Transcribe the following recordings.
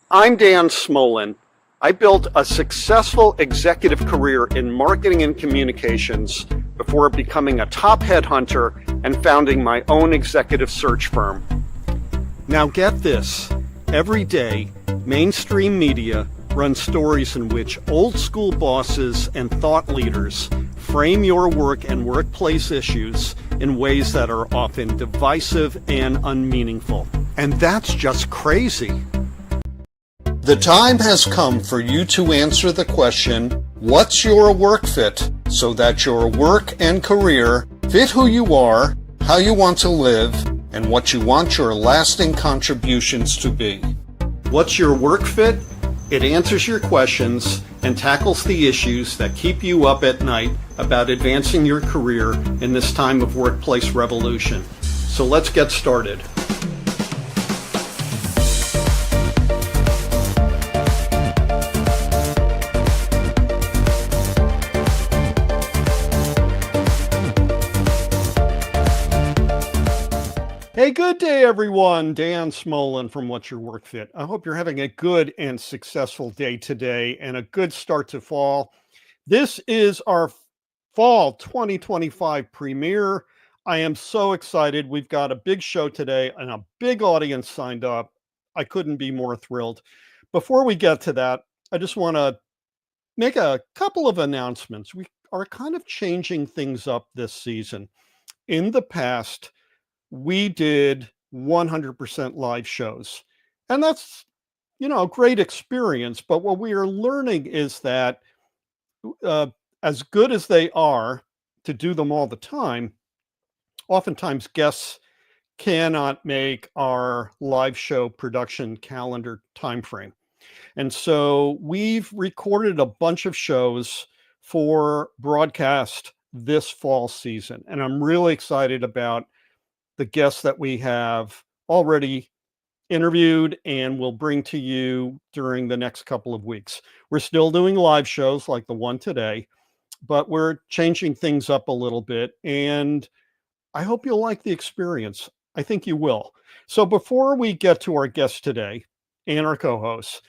I'm Dan Smolen. I built a successful executive career in marketing and communications before becoming a top headhunter and founding my own executive search firm. Now get this, every day, mainstream media runs stories in which old school bosses and thought leaders frame your work and workplace issues in ways that are often divisive and unmeaningful. And that's just crazy. The time has come for you to answer the question, what's your work fit, so that your work and career fit who you are, how you want to live, and what you want your lasting contributions to be. What's your work fit? It answers your questions and tackles the issues that keep you up at night about advancing your career in this time of workplace revolution. So let's get started. Hey, good day, everyone. Dan Smolen from What's Your Work Fit. I hope you're having a good and successful day today and a good start to fall. This is our fall 2025 premiere. I am so excited. We've got a big show today and a big audience signed up. I couldn't be more thrilled. Before we get to that, I just want to make a couple of announcements. We are kind of changing things up this season. In the past, we did 100% live shows. And that's, a great experience. But what we are learning is that as good as they are to do them all the time, oftentimes guests cannot make our live show production calendar timeframe. And so we've recorded a bunch of shows for broadcast this fall season. And I'm really excited about the guests that we have already interviewed and will bring to you during the next couple of weeks. We're still doing live shows like the one today, but we're changing things up a little bit, and I hope you'll like the experience. I think you will. So before we get to our guests today and our co-hosts,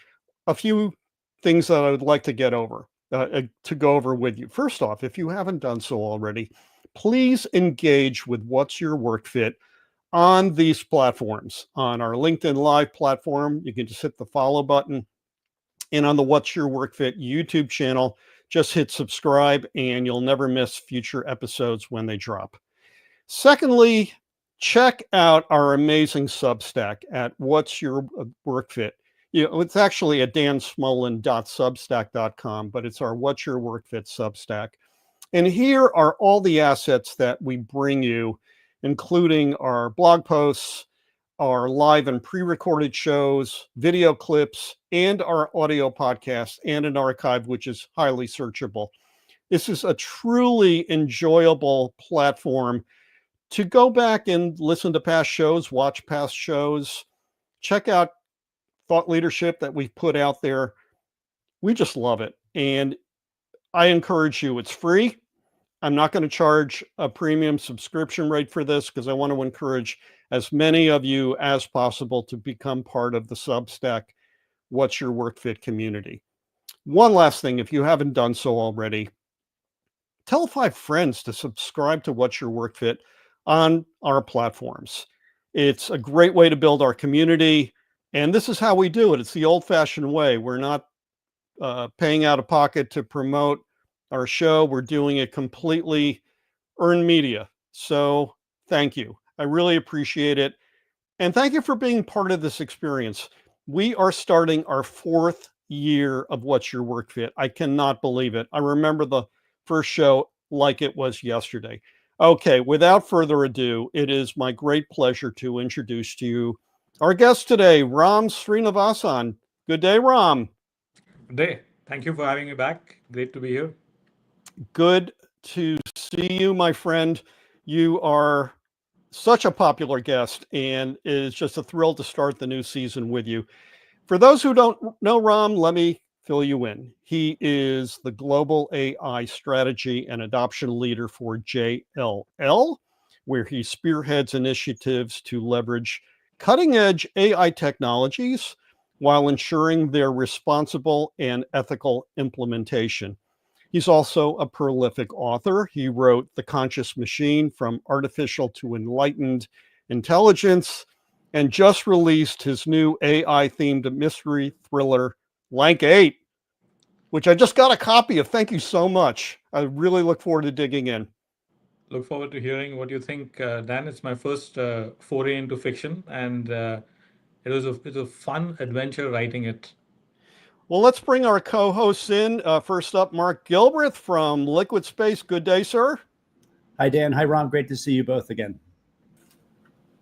a few things that I would like to go over with you. First off, if you haven't done so already, please engage with What's Your Work Fit on these platforms. On our LinkedIn Live platform, you can just hit the follow button. And on the What's Your Work Fit YouTube channel, just hit subscribe and you'll never miss future episodes when they drop. Secondly, check out our amazing Substack at What's Your Work Fit. It's actually at dansmolen.substack.com, but it's our What's Your Work Fit Substack. And here are all the assets that we bring you, including our blog posts, our live and pre-recorded shows, video clips, and our audio podcast, and an archive, which is highly searchable. This is a truly enjoyable platform to go back and listen to past shows, watch past shows, check out thought leadership that we've put out there. We just love it. And I encourage you, it's free. I'm not going to charge a premium subscription rate for this because I want to encourage as many of you as possible to become part of the Substack What's Your Work Fit community. One last thing, if you haven't done so already, tell 5 friends to subscribe to What's Your Work Fit on our platforms. It's a great way to build our community, and this is how we do it. It's the old-fashioned way. We're not paying out of pocket to promote our show. We're doing it completely earned media. So thank you. I really appreciate it. And thank you for being part of this experience. We are starting our 4th year of What's Your Work Fit. I cannot believe it. I remember the first show like it was yesterday. Okay, without further ado, it is my great pleasure to introduce to you our guest today, Ram Srinivasan. Good day, Ram. Good day. Thank you for having me back. Great to be here. Good to see you, my friend. You are such a popular guest, and it is just a thrill to start the new season with you. For those who don't know Ram, let me fill you in. He is the Global AI Strategy and Adoption Leader for JLL, where he spearheads initiatives to leverage cutting-edge AI technologies while ensuring their responsible and ethical implementation. He's also a prolific author. He wrote The Conscious Machine: From Artificial to Enlightened Intelligence, and just released his new AI themed mystery thriller, Blank 8, which I just got a copy of. Thank you so much. I really look forward to digging in. Look forward to hearing what you think, Dan. It's my first foray into fiction, and it was a fun adventure writing it. Well, let's bring our co hosts in. First up, Mark Gilbreath from LiquidSpace. Good day, sir. Hi, Dan. Hi, Ram. Great to see you both again.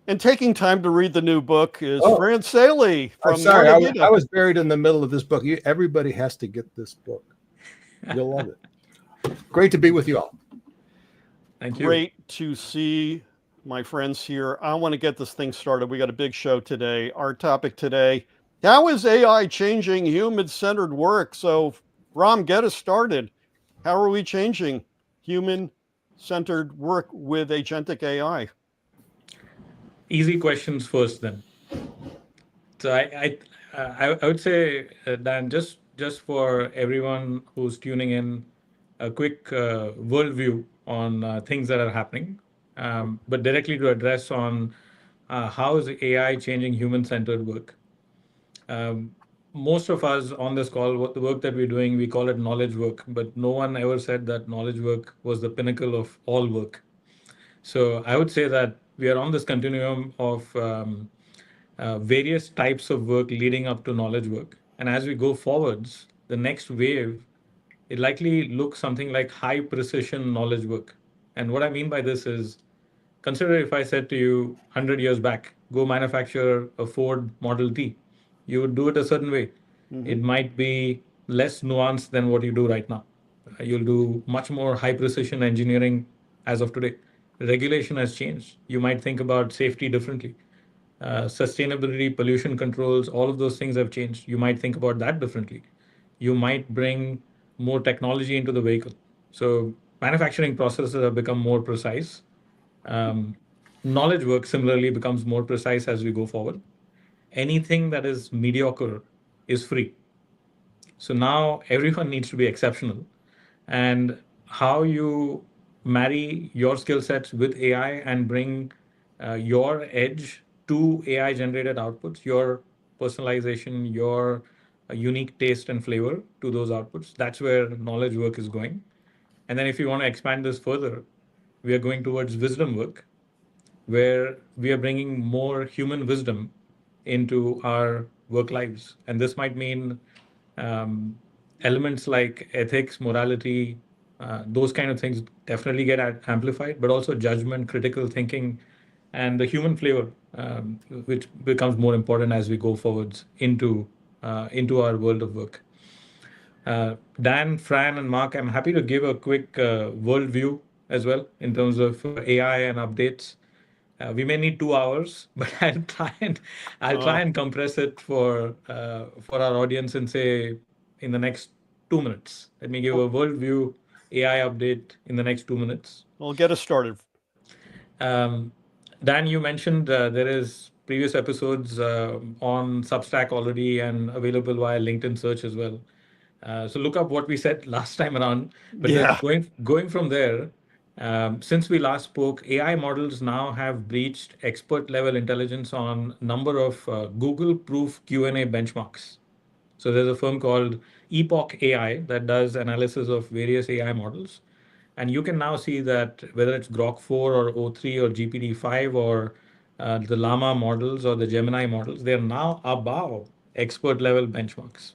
And taking time to read the new book is Ram Saele I'm from sorry, Narragansett. I was buried in the middle of this book. Everybody has to get this book. You'll love it. Great to be with you all. Thank you. Great to see my friends here. I want to get this thing started. We got a big show today. Our topic today: how is AI changing human-centered work? So, Ram, get us started. How are we changing human-centered work with agentic AI? Easy questions first, then. So I would say, Dan, just for everyone who's tuning in, a quick worldview on things that are happening, but directly to address on how is AI changing human-centered work. Most of us on this call, what the work that we're doing, we call it knowledge work, but no one ever said that knowledge work was the pinnacle of all work. So I would say that we are on this continuum of various types of work leading up to knowledge work. And as we go forwards, the next wave, it likely looks something like high precision knowledge work. And what I mean by this is, consider if I said to you 100 years back, go manufacture a Ford Model T, you would do it a certain way. It might be less nuanced than what you do right now. You'll do much more high precision engineering as of today. Regulation has changed. You might think about safety differently. Sustainability, pollution controls, all of those things have changed. You might think about that differently. You might bring more technology into the vehicle. So manufacturing processes have become more precise. Knowledge work similarly becomes more precise as we go forward. Anything that is mediocre is free. So now everyone needs to be exceptional. And how you marry your skill sets with AI and bring your edge to AI generated outputs, your personalization, your unique taste and flavor to those outputs, that's where knowledge work is going. And then if you want to expand this further, we are going towards wisdom work, where we are bringing more human wisdom into our work lives. And this might mean um, elements like ethics, morality, those kind of things definitely get amplified, but also judgment, critical thinking, and the human flavor, which becomes more important as we go forwards into our world of work. Dan, Fran, and Mark, I'm happy to give a quick world view as well in terms of AI and updates. We may need 2 hours, but I'll try and compress it for our audience and say in the next 2 minutes. Let me give a worldview AI update in the next 2 minutes. Well, get us started. Um, Dan, you mentioned there is previous episodes on Substack already and available via LinkedIn search as well. So look up what we said last time around. But then Yeah. going from there, since we last spoke, AI models now have breached expert level intelligence on number of Google proof Q&A benchmarks. So there's a firm called Epoch AI that does analysis of various AI models. And you can now see that whether it's Grok 4 or O3 or GPT-5 or the Llama models or the Gemini models, they're now above expert level benchmarks.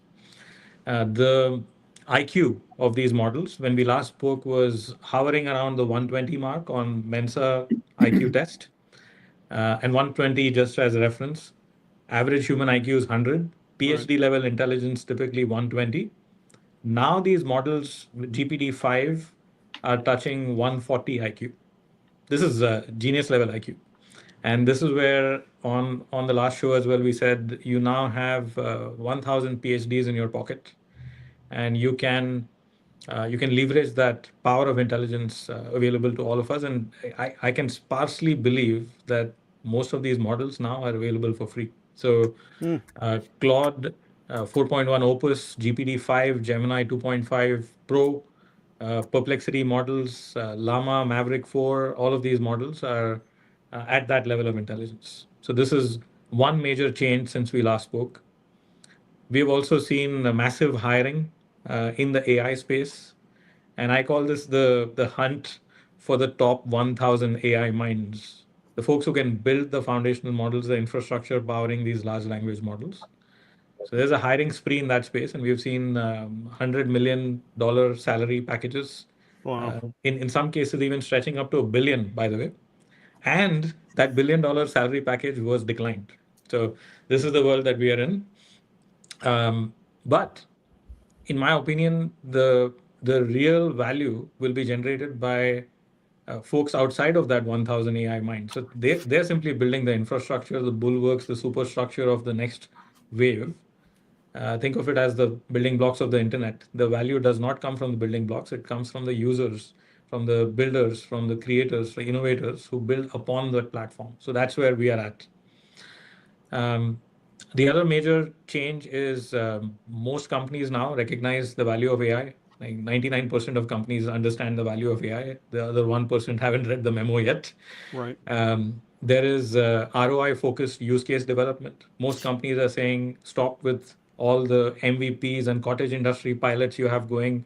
The IQ of these models, when we last spoke, was hovering around the 120 mark on Mensa IQ test. And 120, just as a reference, average human IQ is 100, PhD level intelligence typically 120. Now these models, GPT-5, are touching 140 IQ. This is genius level IQ. And this is where on the last show as well, we said you now have 1,000 PhDs in your pocket, and you can leverage that power of intelligence available to all of us. And I can sparsely believe that most of these models now are available for free. So Hmm. Claude 4.1 Opus, GPT-5, Gemini 2.5 Pro, Perplexity models, Llama, Maverick 4, all of these models are at that level of intelligence. So this is one major change since we last spoke. We've also seen a massive hiring in the AI space, and I call this the hunt for the top 1,000 AI minds, the folks who can build the foundational models, the infrastructure powering these large language models. So there's a hiring spree in that space, and we've seen $100 million salary packages. Wow. In some cases, even stretching up to a billion, by the way. And that $1 billion salary package was declined. So this is the world that we are in. But in my opinion, the real value will be generated by folks outside of that 1,000 AI mind. So they're simply building the infrastructure, the bulwarks, the superstructure of the next wave. Think of it as the building blocks of the internet. The value does not come from the building blocks. It comes from the users, from the builders, from the creators, the innovators who build upon that platform. So that's where we are at. The other major change is most companies now recognize the value of AI. Like 99% of companies understand the value of AI. The other 1% haven't read the memo yet. Right. There is ROI focused use case development. Most companies are saying stop with all the MVPs and cottage industry pilots you have going.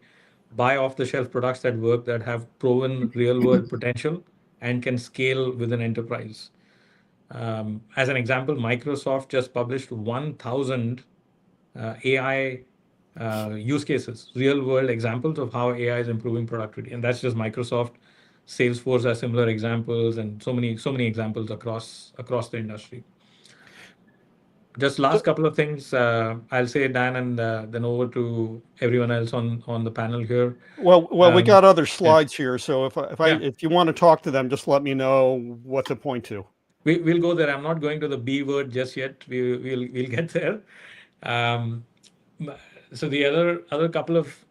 Buy off the shelf products that work, that have proven real world potential and can scale with an enterprise. As an example, Microsoft just published 1,000 AI use cases, real world examples of how AI is improving productivity. And that's just Microsoft. Salesforce has similar examples, and so many examples across the industry. Just last couple of things I'll say, Dan, and then over to everyone else on the panel here. Well, we got other slides here, so Yeah. if you want to talk to them, just let me know what to point to. We'll go there. I'm not going to the B word just yet. We'll get there. Um, so the other couple of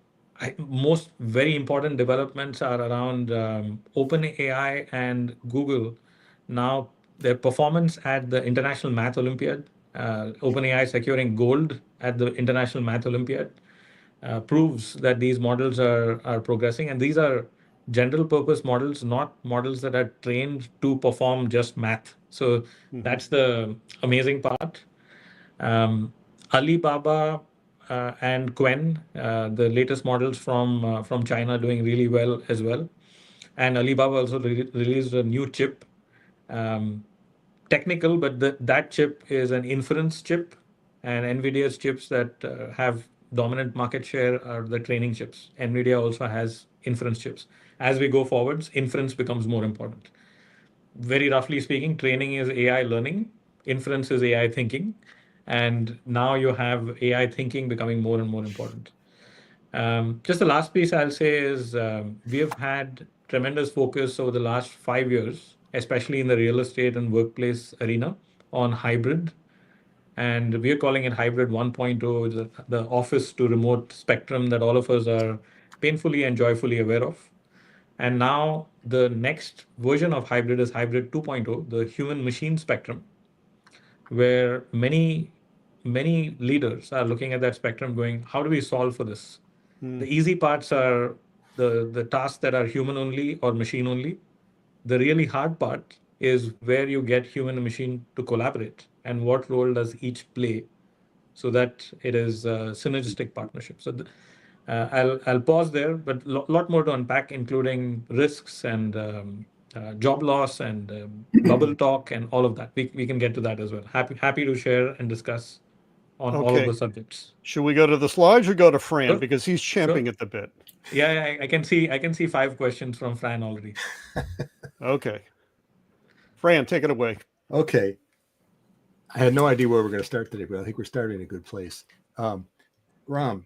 most very important developments are around OpenAI and Google. Now their performance at the International Math Olympiad, OpenAI securing gold at the International Math Olympiad, proves that these models are progressing, and these are general purpose models, not models that are trained to perform just math. So that's the amazing part. Alibaba and Quen, the latest models from China, doing really well as well. And Alibaba also released a new chip, technical, but that chip is an inference chip, and NVIDIA's chips that have dominant market share are the training chips. NVIDIA also has inference chips. As we go forwards, inference becomes more important. Very roughly speaking, training is AI learning, inference is AI thinking, and now you have AI thinking becoming more and more important. Just the last piece I'll say is we have had tremendous focus over the last 5 years, especially in the real estate and workplace arena, on hybrid. And we are calling it hybrid 1.0, the office to remote spectrum that all of us are painfully and joyfully aware of. And now the next version of hybrid is hybrid 2.0, the human machine spectrum, where many leaders are looking at that spectrum going, how do we solve for this? The easy parts are the tasks that are human only or machine only. The really hard part is where you get human and machine to collaborate, and what role does each play so that it is a synergistic partnership. So I'll pause there, but lot more to unpack, including risks and job loss and bubble talk and all of that. We can get to that as well. Happy to share and discuss on all of Okay. the subjects. Should we go to the slides or go to Fran, Sure. because he's champing at the bit? Yeah, I can see 5 questions from Fran already. Okay. Fran, take it away. Okay. I had no idea where we're going to start today, but I think we're starting in a good place. Ram,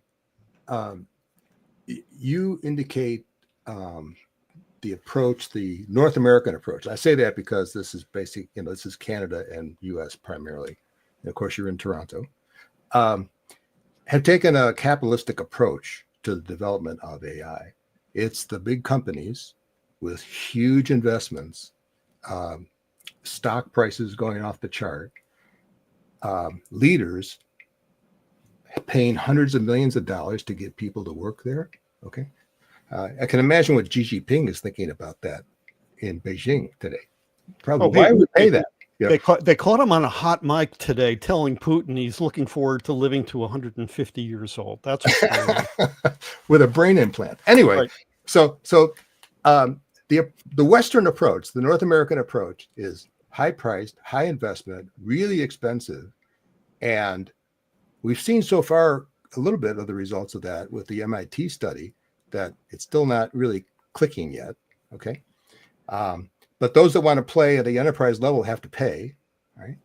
you indicate the approach, the North American approach. I say that because this is basic, this is Canada and US primarily. And of course, you're in Toronto. Have taken a capitalistic approach to the development of AI. It's the big companies with huge investments, stock prices going off the chart, leaders paying hundreds of millions of dollars to get people to work there. Okay. I can imagine what Xi Jinping is thinking about that in Beijing today. Probably, why would we pay that? Yeah. They caught him on a hot mic today telling Putin he's looking forward to living to 150 years old. That's with a brain implant. Anyway, right. So the Western approach, the North American approach, is high priced, high investment, really expensive. And we've seen so far a little bit of the results of that with the MIT study, that it's still not really clicking yet. Okay. But those that want to play at the enterprise level have to pay, right?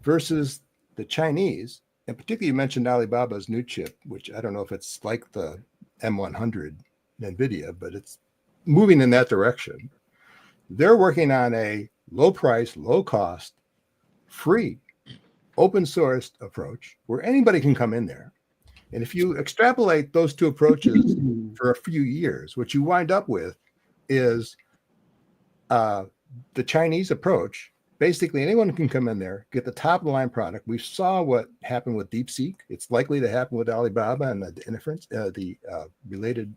Versus the Chinese, and particularly you mentioned Alibaba's new chip, which I don't know if it's like the M100 NVIDIA, but it's moving in that direction. They're working on a low price, low cost, free, open sourced approach where anybody can come in there. And if you extrapolate those two approaches for a few years, what you wind up with is the Chinese approach. Basically, anyone can come in there, get the top of the line product. We saw what happened with DeepSeek. It's likely to happen with Alibaba and the inference, the related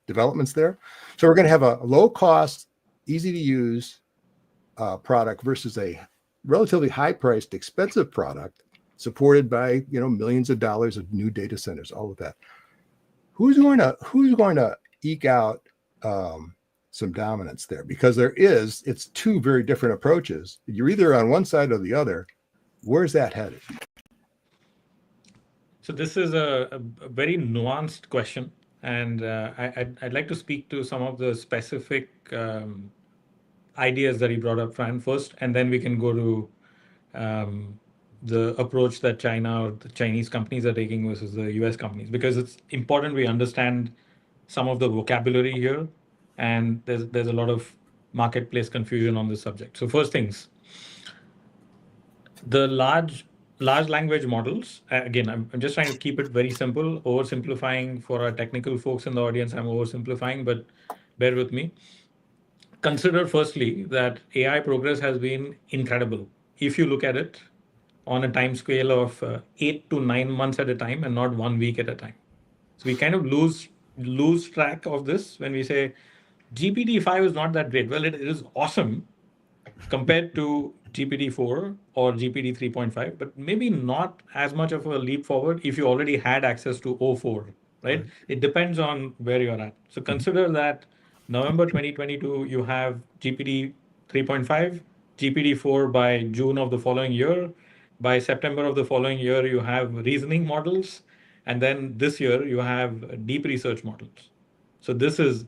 developments there. So we're going to have a low cost, easy to use product versus a relatively high priced, expensive product supported by millions of dollars of new data centers. All of that. Who's going to eke out some dominance there? Because it's two very different approaches. You're either on one side or the other. Where's that headed? So this is a very nuanced question, and I'd like to speak to some of the specific ideas that he brought up, Fran, first, and then we can go to the approach that China or the Chinese companies are taking versus the US companies, because it's important we understand some of the vocabulary here, and there's a lot of marketplace confusion on this subject. So first things, the large language models, again, I'm just trying to keep it very simple, oversimplifying for our technical folks in the audience. I'm oversimplifying, but bear with me. Consider firstly that AI progress has been incredible. If you look at it on a time scale of 8 to 9 months at a time and not 1 week at a time. So we kind of lose track of this when we say GPT-5 is not that great. Well, it is awesome compared to GPT-4 or GPT 3.5, but maybe not as much of a leap forward if you already had access to O4, right? It depends on where you're at. So consider that November 2022, you have GPT 3.5, GPT-4 by June of the following year. By September of the following year, you have reasoning models. And then this year, you have deep research models. So this is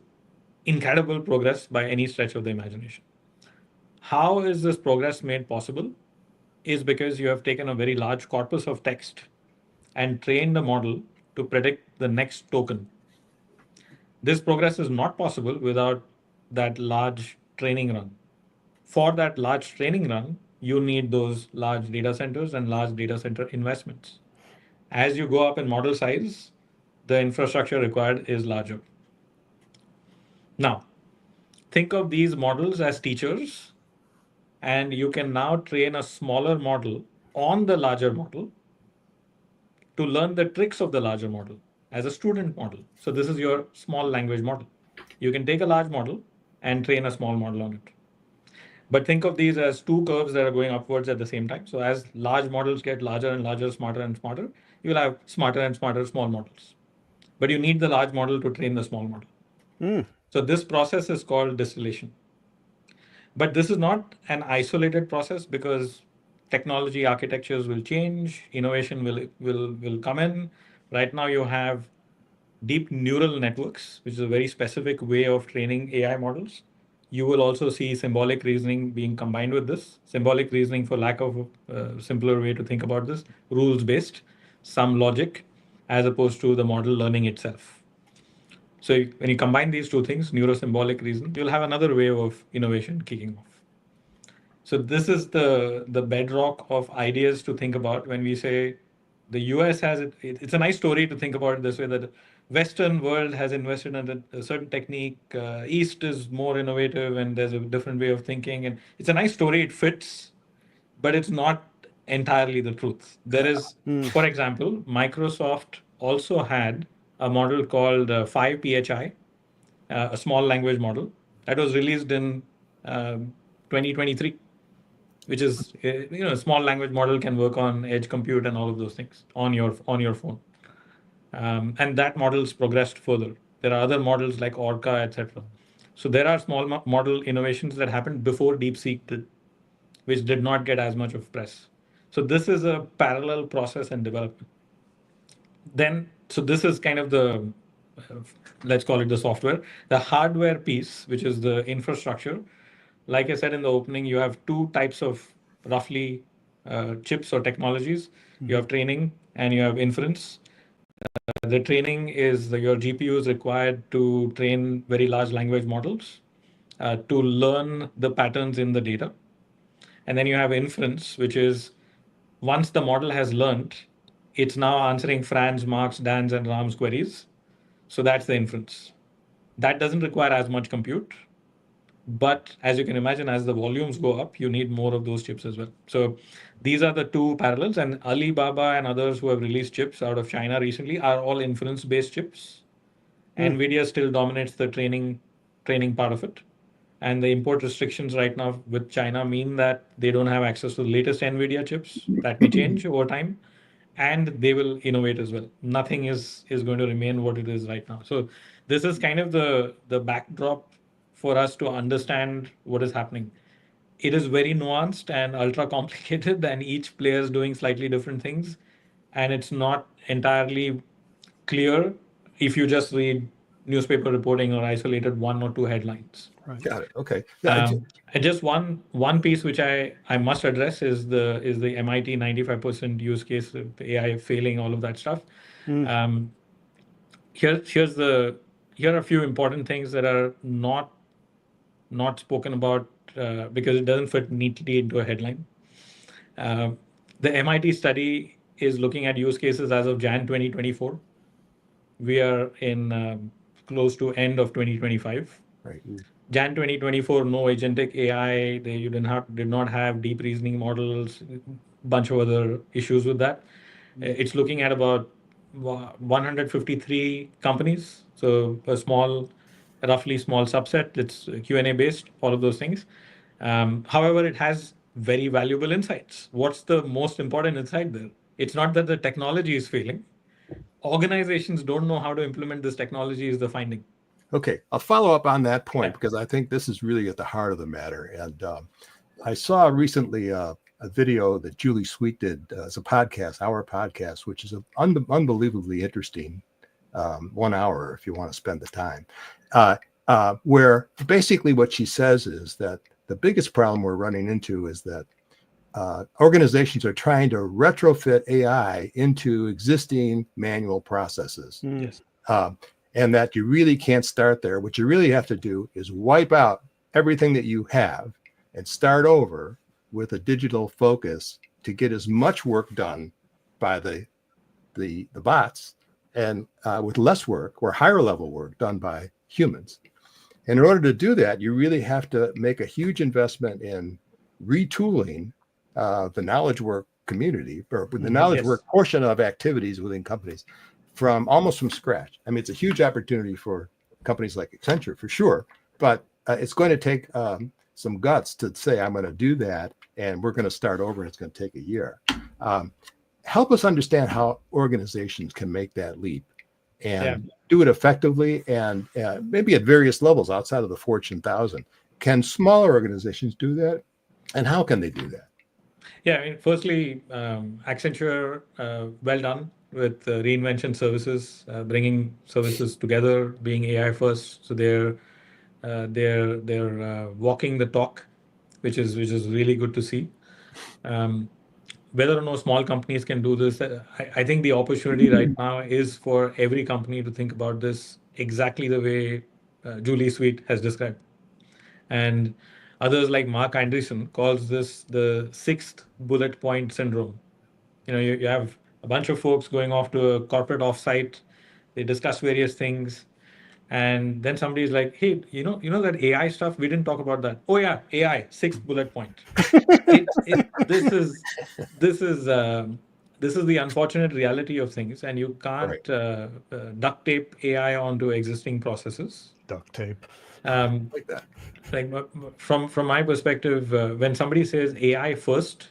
incredible progress by any stretch of the imagination. How is this progress made possible? Is because you have taken a very large corpus of text and trained a model to predict the next token. This progress is not possible without that large training run. For that large training run, you need those large data centers and large data center investments. As you go up in model size, the infrastructure required is larger. Now, think of these models as teachers, and you can now train a smaller model on the larger model to learn the tricks of the larger model as a student model. So this is your small language model. You can take a large model and train a small model on it. But think of these as two curves that are going upwards at the same time. So as large models get larger and larger, smarter and smarter, you will have smarter and smarter small models. But you need the large model to train the small model. So this process is called distillation. But this is not an isolated process because technology architectures will change, innovation will come in. Right now you have deep neural networks, which is a very specific way of training AI models. You will also see symbolic reasoning being combined with this. Symbolic reasoning, for lack of a simpler way to think about this, rules-based, some logic, as opposed to the model learning itself. So when you combine these two things, neurosymbolic reasoning, you'll have another wave of innovation kicking off. So this is the bedrock of ideas to think about when we say the US has it. It's a nice story to think about it this way, that the Western world has invested in a certain technique. East is more innovative and there's a different way of thinking. And it's a nice story. It fits, but it's not entirely the truth. There is, for example, Microsoft also had a model called 5PHI, a small language model that was released in 2023, which is, a small language model can work on edge compute and all of those things on your phone. And that model's progressed further. There are other models like Orca, etc. So there are small model innovations that happened before DeepSeek did, which did not get as much of press. So this is a parallel process and development. So this is kind of the, let's call it the software. The hardware piece, which is the infrastructure. Like I said in the opening, you have two types of roughly chips or technologies. You have training and you have inference. The training is your GPU is required to train very large language models to learn the patterns in the data. And then you have inference, which is once the model has learned, it's now answering Fran's, Mark's, Dan's, and Ram's queries. So that's the inference. That doesn't require as much compute. But as you can imagine, as the volumes go up, you need more of those chips as well. So these are the two parallels. And Alibaba and others who have released chips out of China recently are all inference-based chips. NVIDIA still dominates the training part of it. And the import restrictions right now with China mean that they don't have access to the latest NVIDIA chips. That may change over time. And they will innovate as well. Nothing is going to remain what it is right now. So this is kind of the backdrop for us to understand what is happening. It is very nuanced and ultra complicated, and each player is doing slightly different things. And it's not entirely clear if you just read newspaper reporting or isolated one or two headlines. Right. Got it. Okay. And just one piece which I must address is the MIT 95% use case of AI failing, all of that stuff. Here are a few important things that are not spoken about because it doesn't fit neatly into a headline. The MIT study is looking at use cases as of Jan 2024. We are in close to end of 2025. Right. Jan 2024, no agentic AI. You did not have deep reasoning models. Bunch of other issues with that. It's looking at about 153 companies. So roughly small subset. It's Q&A based. All of those things. However, it has very valuable insights. What's the most important insight there? It's not that the technology is failing. Organizations don't know how to implement this technology is the finding. Okay, I'll follow up on that point because I think this is really at the heart of the matter. And I saw recently a video that Julie Sweet did as a podcast, our podcast, which is unbelievably interesting. 1 hour if you want to spend the time, where basically what she says is that the biggest problem we're running into is that organizations are trying to retrofit AI into existing manual processes. Yes. And that you really can't start there. What you really have to do is wipe out everything that you have and start over with a digital focus to get as much work done by the bots and with less work or higher level work done by humans. And in order to do that, you really have to make a huge investment in retooling the knowledge work community or the knowledge work portion of activities within companies almost from scratch. I mean, it's a huge opportunity for companies like Accenture for sure, but it's going to take some guts to say, I'm going to do that and we're going to start over and it's going to take a year. Help us understand how organizations can make that leap and do it effectively and maybe at various levels outside of the Fortune 1000. Can smaller organizations do that? And how can they do that? Yeah, I mean, firstly, Accenture, well done with reinvention services, bringing services together, being AI first. So they're walking the talk, which is really good to see. Whether or no small companies can do this, I think the opportunity right now is for every company to think about this exactly the way Julie Sweet has described. And others like Mark Anderson calls this the 6th bullet point syndrome. You have a bunch of folks going off to a corporate offsite. They discuss various things. And then somebody's like, hey, that AI stuff, we didn't talk about that. Oh yeah, AI, 6th bullet point. This is the unfortunate reality of things, and you can't duct tape AI onto existing processes. Duct tape. Like that. Like from my perspective, when somebody says AI first,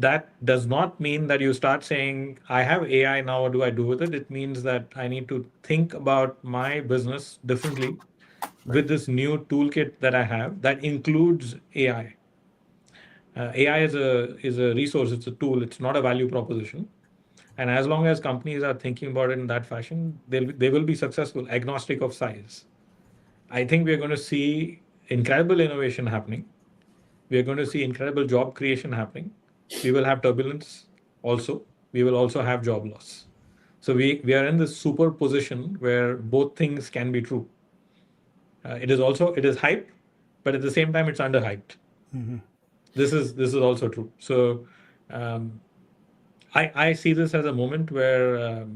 that does not mean that you start saying, I have AI now, what do I do with it? It means that I need to think about my business differently with this new toolkit that I have that includes AI. AI is a resource, it's a tool, it's not a value proposition. And as long as companies are thinking about it in that fashion, they will be successful, agnostic of size. I think we're going to see incredible innovation happening. We are going to see incredible job creation happening. We will have turbulence also. We will also have job loss. So we are in this super position where both things can be true. It is hype, but at the same time it's underhyped. This is also true. So I see this as a moment where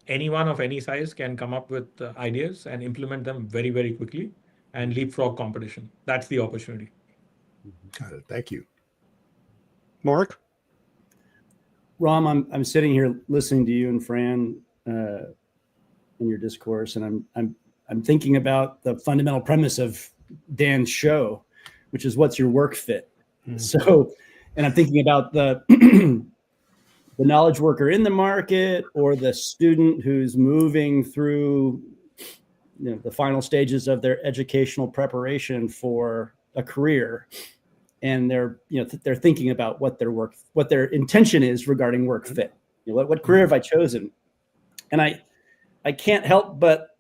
anyone of any size can come up with ideas and implement them very, very quickly and leapfrog competition. That's the opportunity. Got it. Thank you. Mark? Ram, I'm sitting here listening to you and Fran in your discourse, and I'm thinking about the fundamental premise of Dan's show, which is what's your work fit. So, and I'm thinking about the the knowledge worker in the market or the student who's moving through the final stages of their educational preparation for a career, and they're thinking about what their intention is regarding work fit. What career have I chosen? And I can't help but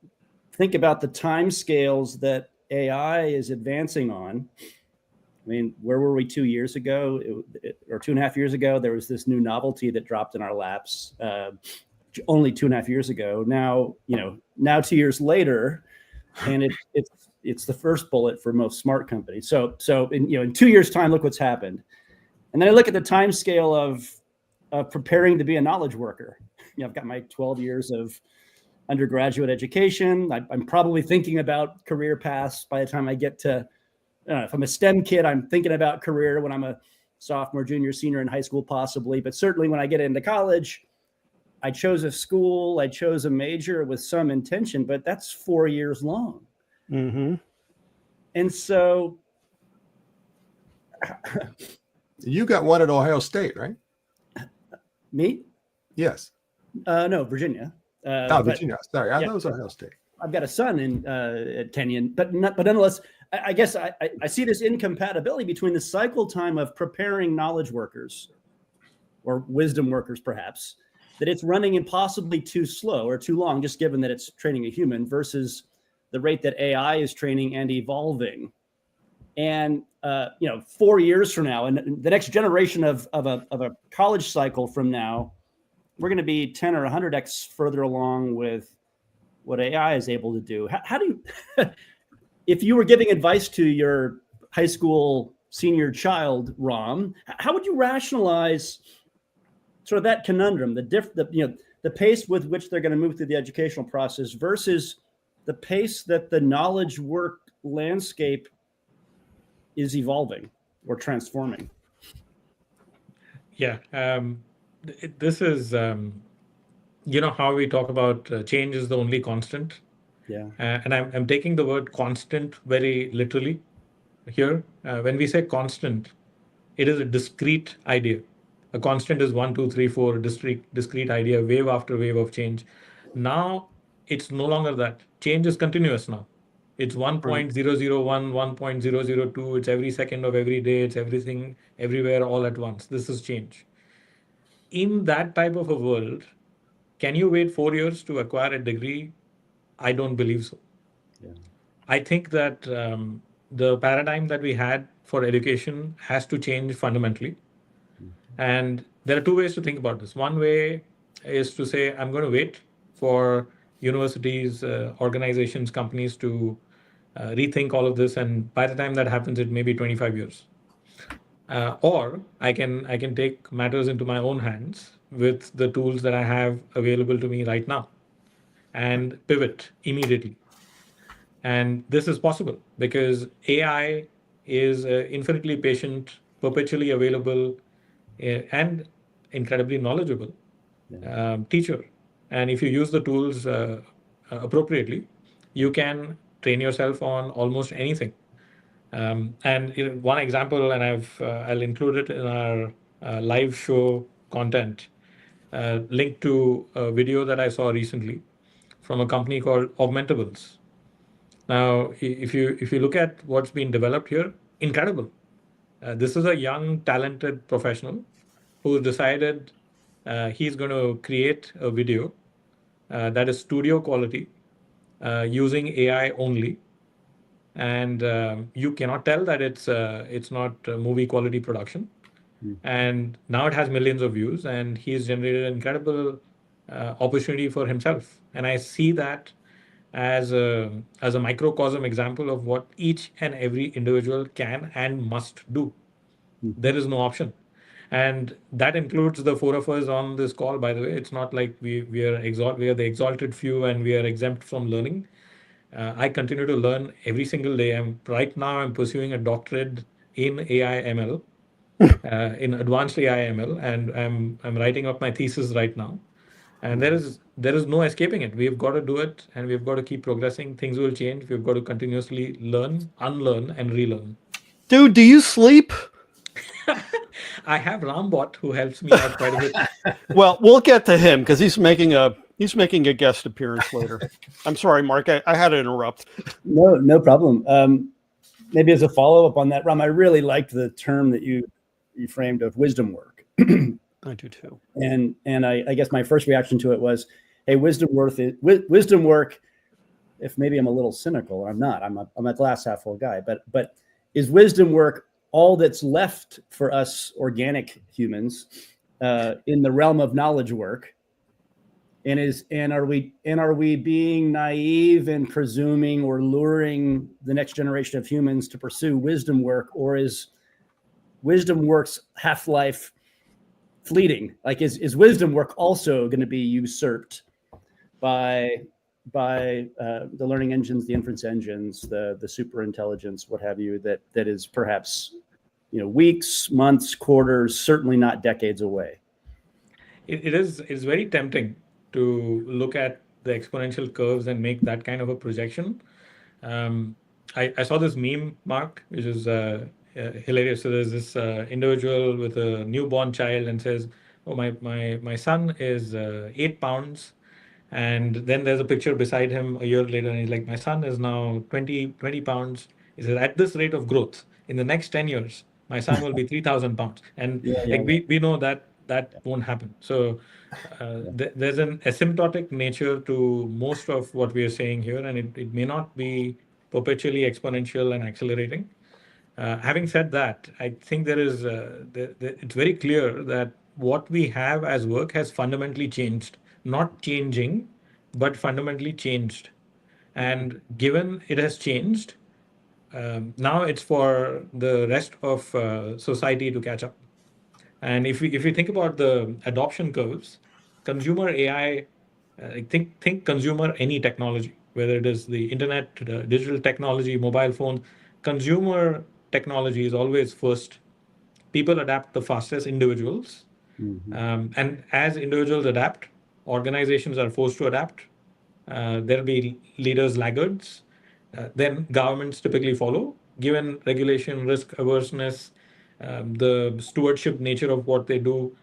think about the time scales that AI is advancing on. I mean, where were we 2 years ago or 2.5 years ago? There was this new novelty that dropped in our laps only 2.5 years ago. Now 2 years later, and it's the first bullet for most smart companies. So in 2 years' time, look what's happened. And then I look at the time scale of preparing to be a knowledge worker. I've got my 12 years of undergraduate education. I'm probably thinking about career paths by the time I get to, if I'm a STEM kid, I'm thinking about career when I'm a sophomore, junior, senior in high school, possibly. But certainly when I get into college, I chose a school, I chose a major with some intention, but that's 4 years long. Mm-hmm. And so you got one at Ohio State, right? Me? Yes. No, Virginia. Virginia. Sorry, I thought it was Ohio State. I've got a son at Kenyon, but nonetheless, I guess I see this incompatibility between the cycle time of preparing knowledge workers or wisdom workers, perhaps, that it's running impossibly too slow or too long, just given that it's training a human, versus the rate that AI is training and evolving. And 4 years from now, and the next generation of a college cycle from now, we're going to be 10 or 100x further along with what AI is able to do. How do you, if you were giving advice to your high school senior child, Ram, how would you rationalize sort of that conundrum, the pace with which they're going to move through the educational process versus the pace that the knowledge work landscape is evolving or transforming? Yeah. This is, how we talk about change is the only constant. Yeah. And I'm taking the word constant very literally here. When we say constant, it is a discrete idea. A constant is 1, 2, 3, 4, discrete idea, wave after wave of change. Now it's no longer that. Change is continuous now. It's 1.001, 1.002. It's every second of every day. It's everything, everywhere, all at once. This is change. In that type of a world, can you wait 4 years to acquire a degree? I don't believe so. Yeah. I think that the paradigm that we had for education has to change fundamentally. And there are two ways to think about this. One way is to say, I'm going to wait for universities, organizations, companies to rethink all of this. And by the time that happens, it may be 25 years. Or I can take matters into my own hands with the tools that I have available to me right now. and pivot immediately. And this is possible because AI is infinitely patient, perpetually available, and incredibly knowledgeable teacher. And if you use the tools appropriately, you can train yourself on almost anything. And one example, and I'll include it in our live show content, linked to a video that I saw recently from a company called Augmentables. Now, if you look at what's been developed here, incredible. This is a young, talented professional who decided he's going to create a video that is studio quality using AI only, and you cannot tell that it's not movie quality production. And now it has millions of views, and he's generated an incredible opportunity for himself. And I see that as a microcosm example of what each and every individual can and must do. There is no option. And that includes the four of us on this call, by the way. It's not like we are the exalted few and we are exempt from learning. I continue to learn every single day. Right now I'm pursuing a doctorate in AI ML, in advanced AI ML, and I'm writing up my thesis right now. And there is no escaping it. We've got to do it, and we've got to keep progressing. Things will change. We've got to continuously learn, unlearn, and relearn. Dude, do you sleep? I have Rambot who helps me out quite a bit. Well, we'll get to him because he's making a guest appearance later. I'm sorry, Mark. I had to interrupt. No problem. Maybe as a follow-up on that, Ram, I really liked the term that you framed of wisdom work. I do too. And I guess my first reaction to it was, hey, wisdom work. If maybe I'm a little cynical, I'm not. I'm a glass half full guy. But is wisdom work all that's left for us organic humans in the realm of knowledge work? And are we being naive and presuming or luring the next generation of humans to pursue wisdom work, or is wisdom work's half-life fleeting? Like, is wisdom work also going to be usurped by the learning engines, the inference engines, the super intelligence, what have you, that is perhaps weeks, months, quarters, certainly not decades away? It's very tempting to look at the exponential curves and make that kind of a projection. I saw this meme, Mark, which is hilarious. So there's this individual with a newborn child and says, "Oh, my son is 8 pounds." And then there's a picture beside him a year later, and he's like, "My son is now 20 pounds." He says, "At this rate of growth, in the next 10 years, my son will be 3,000 pounds." And we know that won't happen. So there's an asymptotic nature to most of what we are saying here, and it may not be perpetually exponential and accelerating. Having said that, I think it's very clear that what we have as work has fundamentally changed. Not changing, but fundamentally changed. And given it has changed, now it's for the rest of society to catch up. And if we think about the adoption curves, consumer AI, think consumer any technology, whether it is the internet, digital technology, mobile phone, consumer technology is always first. People adapt the fastest, individuals. And as individuals adapt, organizations are forced to adapt. There'll be leaders, laggards. Then governments typically follow, given regulation, risk averseness, the stewardship nature of what they do.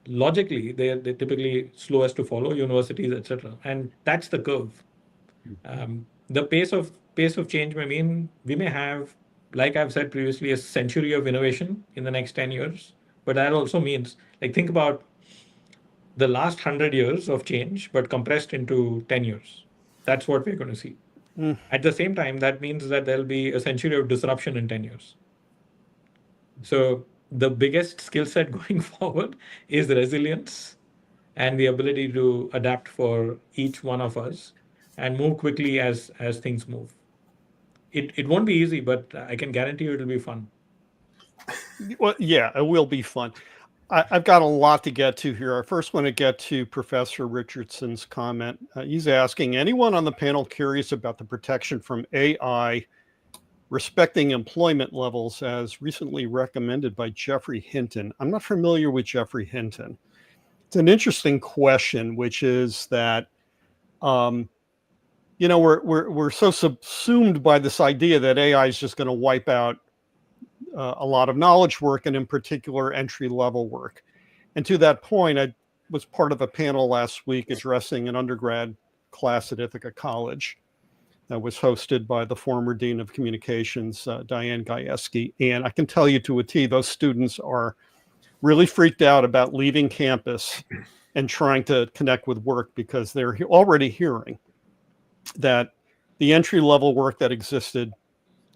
Logically, they're typically slowest to follow, universities, etc. And that's the curve. The pace of change may mean we may have, like I've said previously, a century of innovation in the next 10 years. But that also means, like, think about the last 100 years of change, but compressed into 10 years. That's what we're going to see. At the same time, that means that there'll be a century of disruption in 10 years. So the biggest skill set going forward is the resilience and the ability to adapt for each one of us and move quickly as things move. It won't be easy, but I can guarantee you it'll be fun. Well, yeah, it will be fun. I've got a lot to get to here. I first want to get to Professor Richardson's comment. He's asking, anyone on the panel curious about the protection from AI respecting employment levels as recently recommended by Jeffrey Hinton? I'm not familiar with Jeffrey Hinton. It's an interesting question, which is that, we're so subsumed by this idea that AI is just going to wipe out a lot of knowledge work, and in particular entry-level work. And to that point, I was part of a panel last week addressing an undergrad class at Ithaca College that was hosted by the former Dean of Communications, Diane Gajewski. And I can tell you to a T, those students are really freaked out about leaving campus and trying to connect with work, because they're already hearing that the entry-level work that existed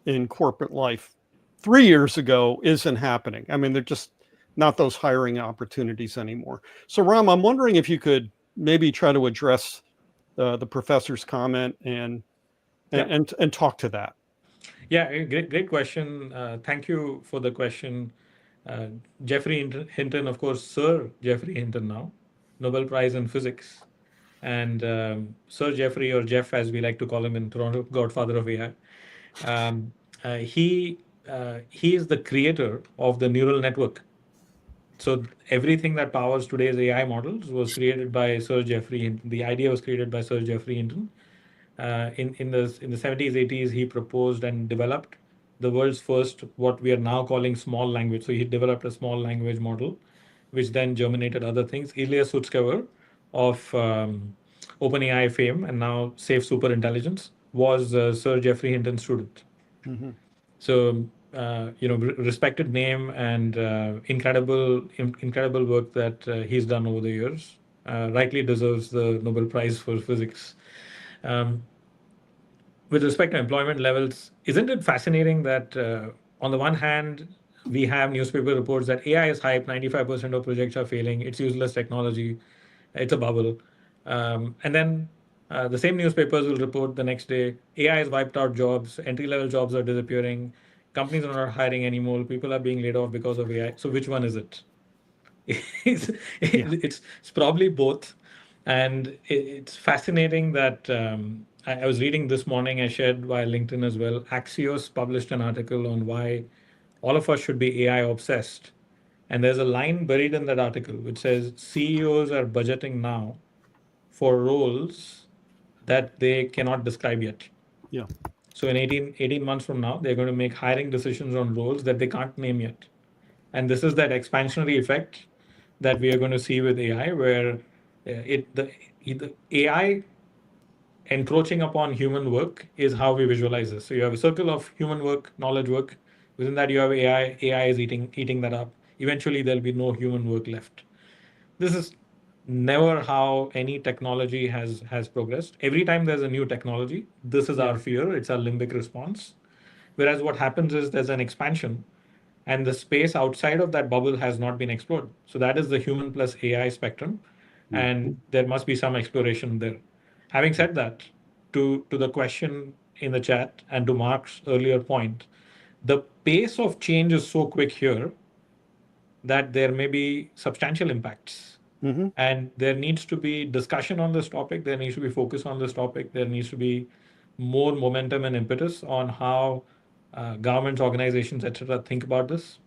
in corporate life 3 years ago isn't happening. I mean, they're just not those hiring opportunities anymore. So Ram, I'm wondering if you could maybe try to address the professor's comment and talk to that. Yeah, great question. Thank you for the question. Jeffrey Hinton, of course, Sir Jeffrey Hinton now, Nobel Prize in Physics. And Sir Jeffrey, or Jeff as we like to call him in Toronto, godfather of AI. He is the creator of the neural network. So everything that powers today's AI models was created by Sir Jeffrey Hinton. The idea was created by Sir Jeffrey Hinton. In the 70s, 80s, he proposed and developed the world's first, what we are now calling small language. So he developed a small language model, which then germinated other things. Ilya Sutskever of OpenAI fame and now Safe Superintelligence was Sir Jeffrey Hinton's student. Mm-hmm. So, respected name and incredible work that he's done over the years. Rightly deserves the Nobel Prize for Physics. With respect to employment levels, isn't it fascinating that on the one hand, we have newspaper reports that AI is hype, 95% of projects are failing, it's useless technology, it's a bubble. And then the same newspapers will report the next day, AI has wiped out jobs, entry-level jobs are disappearing, companies are not hiring anymore, people are being laid off because of AI. So which one is it? It's probably both. And it's fascinating that I was reading this morning, I shared via LinkedIn as well. Axios published an article on why all of us should be AI obsessed. And there's a line buried in that article which says CEOs are budgeting now for roles that they cannot describe yet. Yeah. So in 18 months from now, they're going to make hiring decisions on roles that they can't name yet. And this is that expansionary effect that we are going to see with AI, where the AI encroaching upon human work is how we visualize this. So you have a circle of human work, knowledge work. Within that, you have AI. AI is eating that up. Eventually, there'll be no human work left. This is never how any technology has progressed. Every time there's a new technology, this is our fear. It's our limbic response. Whereas what happens is there's an expansion, and the space outside of that bubble has not been explored. So that is the human plus AI spectrum, and there must be some exploration there. Having said that, to the question in the chat and to Mark's earlier point, the pace of change is so quick here that there may be substantial impacts. Mm-hmm. And there needs to be discussion on this topic. There needs to be focus on this topic. There needs to be more momentum and impetus on how governments, organizations, etc., think about this.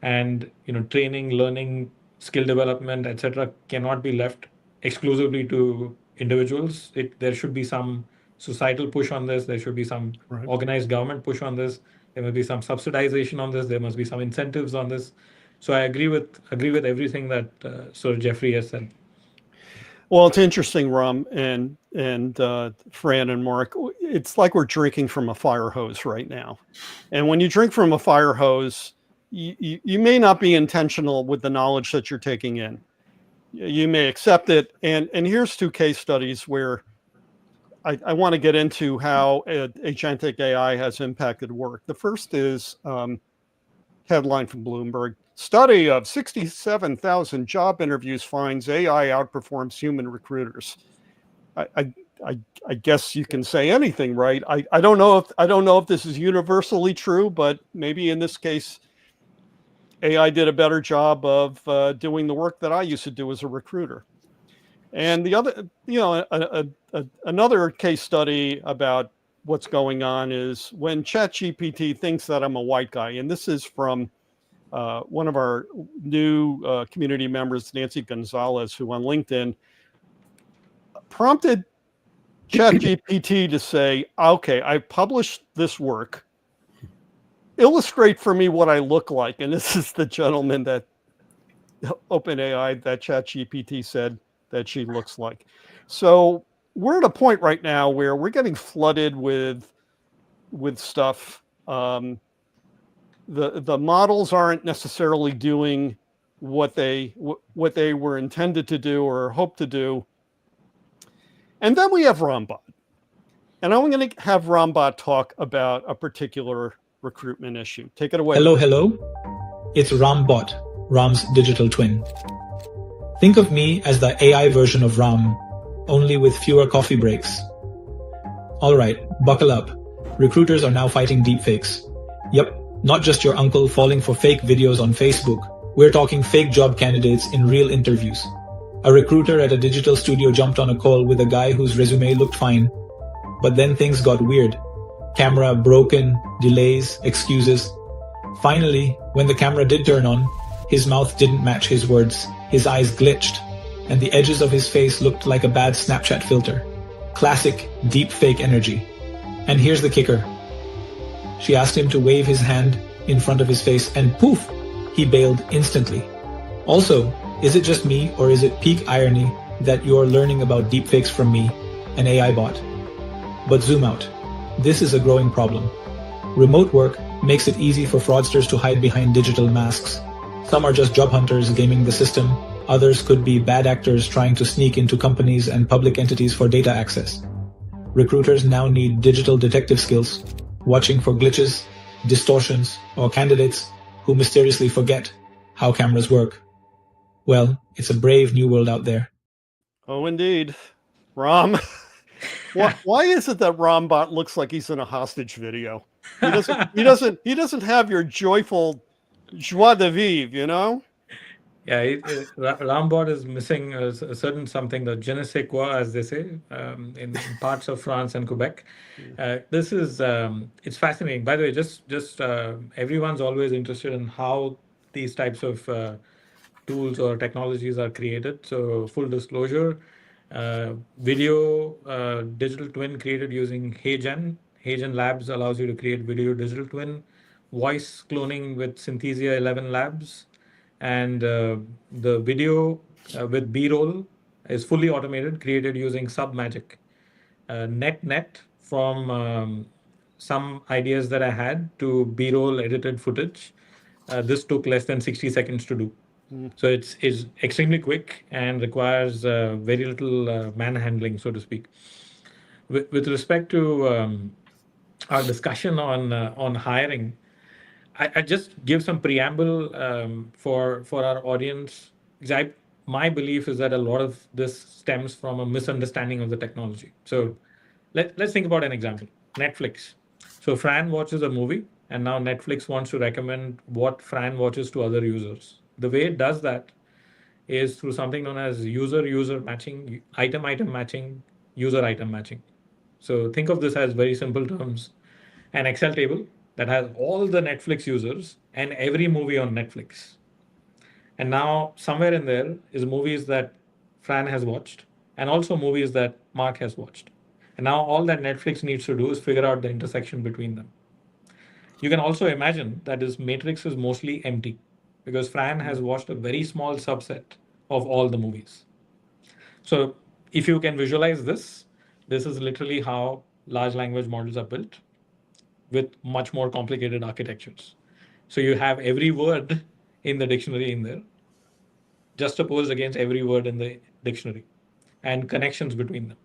And training, learning, skill development, etc., cannot be left exclusively to individuals. There should be some societal push on this. There should be some organized government push on this. There must be some subsidization on this. There must be some incentives on this. So I agree with everything that Sir Jeffrey has said. Well, it's interesting, Ram and Fran and Mark. It's like we're drinking from a fire hose right now. And when you drink from a fire hose, you may not be intentional with the knowledge that you're taking in. You may accept it. And here's two case studies where I want to get into how agentic AI has impacted work. The first is headline from Bloomberg. Study of 67,000 job interviews finds AI outperforms human recruiters. I guess you can say anything, right? I don't know if this is universally true, but maybe in this case AI did a better job of doing the work that I used to do as a recruiter. And the other, another case study about what's going on is when ChatGPT thinks that I'm a white guy, and this is from one of our new community members, Nancy Gonzalez, who on LinkedIn prompted ChatGPT to say, okay, I published this work. Illustrate for me what I look like. And this is the gentleman that OpenAI, that ChatGPT said that she looks like. So we're at a point right now where we're getting flooded with stuff. The models aren't necessarily doing what they were intended to do or hope to do. And then we have Rambot. And I'm going to have Rambot talk about a particular recruitment issue. Take it away. Hello. It's Rambot, Ram's digital twin. Think of me as the AI version of Ram, only with fewer coffee breaks. All right, buckle up. Recruiters are now fighting deepfakes. Yep, not just your uncle falling for fake videos on Facebook. We're talking fake job candidates in real interviews. A recruiter at a digital studio jumped on a call with a guy whose resume looked fine. But then things got weird. Camera broken, delays, excuses. Finally, when the camera did turn on, his mouth didn't match his words, his eyes glitched, and the edges of his face looked like a bad Snapchat filter. Classic deep fake energy. And here's the kicker. She asked him to wave his hand in front of his face and poof, he bailed instantly. Also, is it just me or is it peak irony that you're learning about deepfakes from me, an AI bot? But zoom out. This is a growing problem. Remote work makes it easy for fraudsters to hide behind digital masks. Some are just job hunters gaming the system. Others could be bad actors trying to sneak into companies and public entities for data access. Recruiters now need digital detective skills, watching for glitches, distortions, or candidates who mysteriously forget how cameras work. Well, it's a brave new world out there. Oh, indeed. Ram, why is it that Rambot looks like he's in a hostage video? He doesn't have your joyful joie de vivre, you know? Yeah, Rambot is missing a certain something, the je ne sais quoi, as they say, in parts of France and Quebec. This is, it's fascinating. By the way, just everyone's always interested in how these types of tools or technologies are created. So full disclosure, video digital twin created using HeyGen. HeyGen Labs allows you to create video digital twin. Voice cloning with Synthesia 11 Labs. And the video with B-roll is fully automated, created using Submagic. Net from some ideas that I had to B-roll edited footage. This took less than 60 seconds to do. So it's extremely quick and requires very little manhandling, so to speak. With respect to our discussion on hiring, I just give some preamble for our audience. My belief is that a lot of this stems from a misunderstanding of the technology. So let's think about an example. Netflix. So Fran watches a movie, and now Netflix wants to recommend what Fran watches to other users. The way it does that is through something known as user matching, item matching, user item matching. So think of this as very simple terms. An Excel table that has all the Netflix users and every movie on Netflix. And now somewhere in there is movies that Fran has watched and also movies that Mark has watched. And now all that Netflix needs to do is figure out the intersection between them. You can also imagine that this matrix is mostly empty because Fran has watched a very small subset of all the movies. So if you can visualize this is literally how large language models are built with much more complicated architectures. So you have every word in the dictionary in there, juxtaposed against every word in the dictionary and connections between them.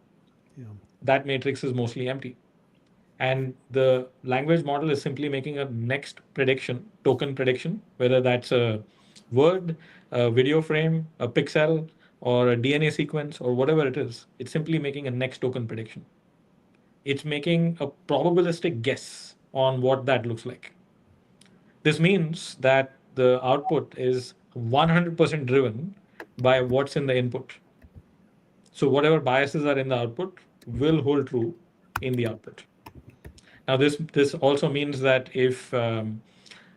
Yeah. That matrix is mostly empty. And the language model is simply making a next prediction, token prediction, whether that's a word, a video frame, a pixel, or a DNA sequence, or whatever it is. It's simply making a next token prediction. It's making a probabilistic guess on what that looks like. This means that the output is 100% driven by what's in the input. So whatever biases are in the output will hold true in the output. Now this also means that if a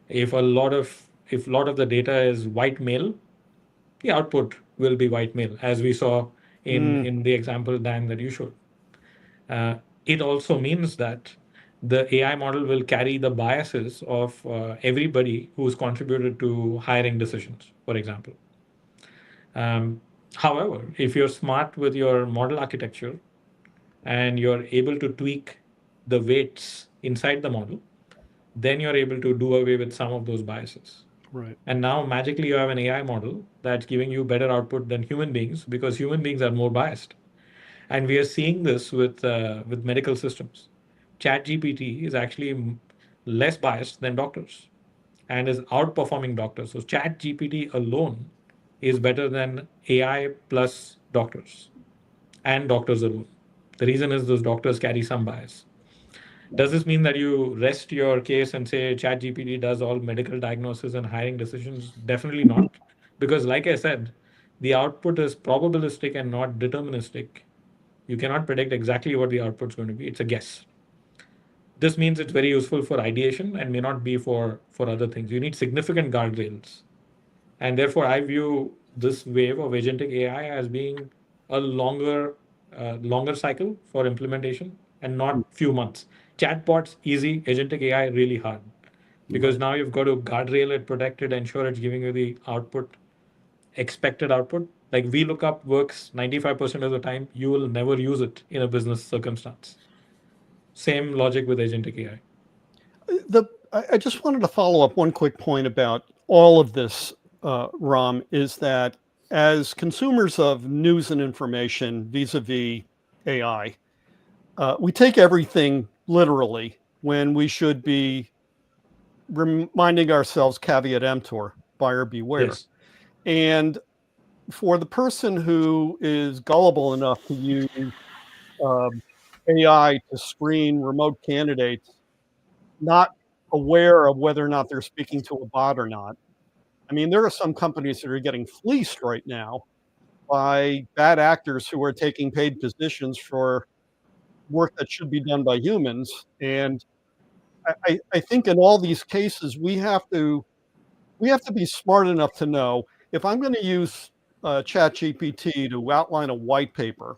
lot of the data is white male, the output will be white male, as we saw in the example, Dan, that you showed. It also means that the AI model will carry the biases of everybody who's contributed to hiring decisions, for example. However, if you're smart with your model architecture and you're able to tweak the weights inside the model, then you're able to do away with some of those biases. Right. And now magically you have an AI model that's giving you better output than human beings because human beings are more biased. And we are seeing this with medical systems. ChatGPT is actually less biased than doctors and is outperforming doctors. So ChatGPT alone is better than AI plus doctors and doctors alone. The reason is those doctors carry some bias. Does this mean that you rest your case and say ChatGPT does all medical diagnosis and hiring decisions? Definitely not. Because, like I said, the output is probabilistic and not deterministic. You cannot predict exactly what the output's going to be. It's a guess. This means it's very useful for ideation and may not be for other things. You need significant guardrails. And therefore, I view this wave of agentic AI as being a longer cycle for implementation and not few months. Chatbots, easy. Agentic AI, really hard. Because now you've got to guardrail it, protect it, ensure it's giving you the output, expected output. Like VLOOKUP works 95% of the time. You will never use it in a business circumstance. Same logic with agentic AI. I just wanted to follow up one quick point about all of this, Ram, is that as consumers of news and information vis-a-vis AI, we take everything literally when we should be reminding ourselves caveat emptor, buyer beware. Yes. And for the person who is gullible enough to use AI to screen remote candidates, not aware of whether or not they're speaking to a bot or not. I mean, there are some companies that are getting fleeced right now by bad actors who are taking paid positions for work that should be done by humans. And I think in all these cases, we have to be smart enough to know if I'm going to use ChatGPT to outline a white paper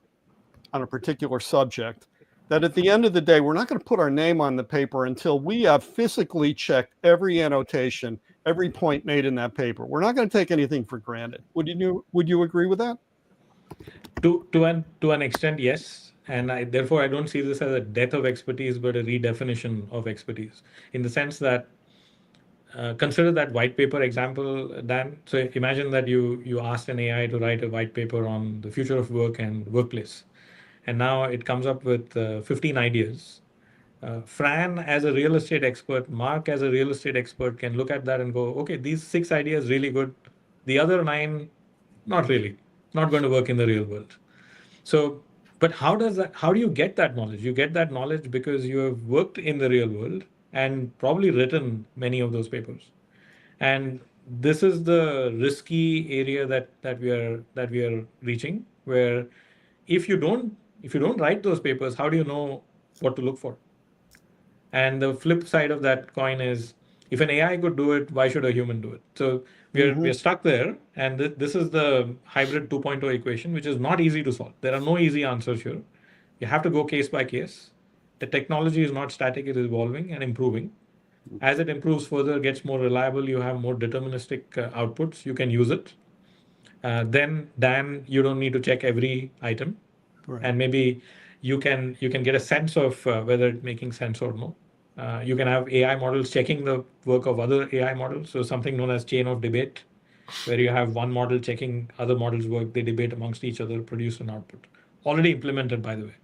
on a particular subject, that at the end of the day, we're not going to put our name on the paper until we have physically checked every annotation, every point made in that paper. We're not going to take anything for granted. Would you agree with that? To an extent, yes. And therefore, I don't see this as a death of expertise, but a redefinition of expertise, in the sense that consider that white paper example, Dan. So imagine that you asked an AI to write a white paper on the future of work and workplace. And now it comes up with 15 ideas. Fran, as a real estate expert, Mark, as a real estate expert, can look at that and go, okay, these 6 ideas really good. The other 9, not really, not going to work in the real world. So, but how do you get that knowledge? You get that knowledge because you have worked in the real world and probably written many of those papers. And this is the risky area that we are reaching, where if you don't write those papers, how do you know what to look for? And the flip side of that coin is, if an AI could do it, why should a human do it? So we're stuck there, and this is the hybrid 2.0 equation, which is not easy to solve. There are no easy answers here. You have to go case by case. The technology is not static; it is evolving and improving. As it improves further, gets more reliable, you have more deterministic outputs. You can use it. Then you don't need to check every item, Right. and maybe you can get a sense of whether it's making sense or no. You can have AI models checking the work of other AI models, so something known as chain of debate, where you have one model checking other models' work, they debate amongst each other, produce an output. Already implemented, by the way.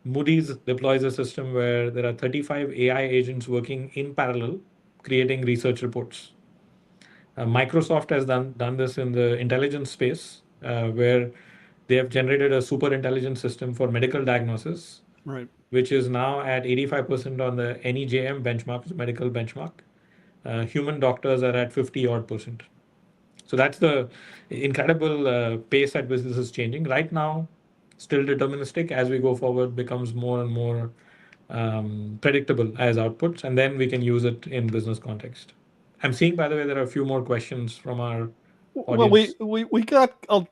Moody's deploys a system where there are 35 AI agents working in parallel, creating research reports. Microsoft has done this in the intelligence space, where they have generated a super intelligence system for medical diagnosis, Right. which is now at 85% on the NEJM benchmark, the medical benchmark. Human doctors are at 50 odd percent. So that's the incredible pace at which this is changing. Right now, still deterministic. As we go forward, becomes more and more predictable as outputs, and then we can use it in business context. I'm seeing, by the way, there are a few more questions from our Well, audience.